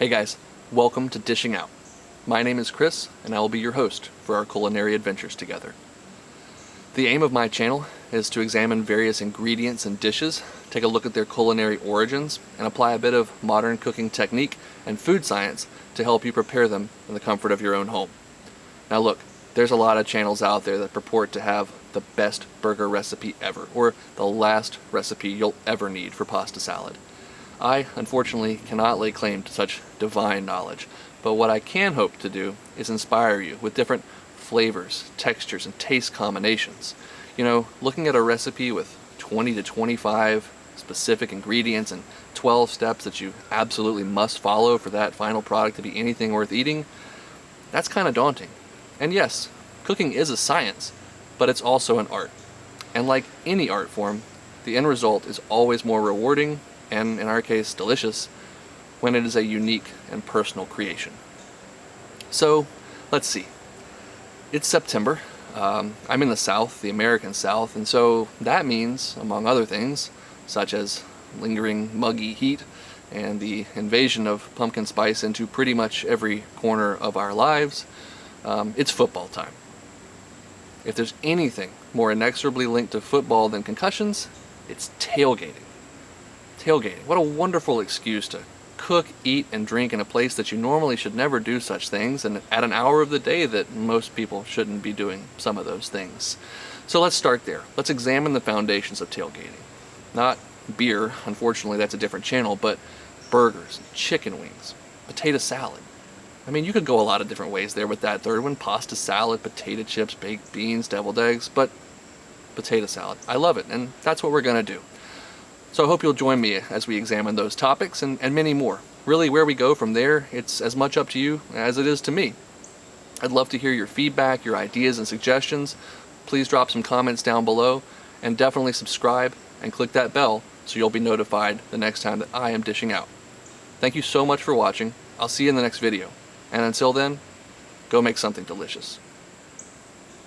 Hey guys, welcome to Dishing Out. My name is Chris, and I will be your host for our culinary adventures together. The aim of my channel is to examine various ingredients and dishes, take a look at their culinary origins, and apply a bit of modern cooking technique and food science to help you prepare them in the comfort of your own home. Now look, there's a lot of channels out there that purport to have the best burger recipe ever, or the last recipe you'll ever need for pasta salad. I, unfortunately, cannot lay claim to such divine knowledge, but what I can hope to do is inspire you with different flavors, textures, and taste combinations. You know, looking at a recipe with 20 to 25 specific ingredients and 12 steps that you absolutely must follow for that final product to be anything worth eating, that's kind of daunting. And yes, cooking is a science, but it's also an art. And like any art form, the end result is always more rewarding, and in our case, delicious, when it is a unique and personal creation. So, let's see. It's September. I'm in the South, the American South, and so that means, among other things, such as lingering muggy heat and the invasion of pumpkin spice into pretty much every corner of our lives, it's football time. If there's anything more inexorably linked to football than concussions, it's tailgating. Tailgating. What a wonderful excuse to cook, eat, and drink in a place that you normally should never do such things, and at an hour of the day that most people shouldn't be doing some of those things. So let's start there. Let's examine the foundations of tailgating. Not beer, unfortunately that's a different channel, but burgers, chicken wings, potato salad. I mean, you could go a lot of different ways there with that third one: pasta salad, potato chips, baked beans, deviled eggs, but potato salad. I love it, and that's what we're going to do. So I hope you'll join me as we examine those topics and many more. Really, where we go from there, it's as much up to you as it is to me. I'd love to hear your feedback, your ideas and suggestions. Please drop some comments down below, and definitely subscribe and click that bell so you'll be notified the next time that I am dishing out. Thank you so much for watching. I'll see you in the next video. And until then, go make something delicious.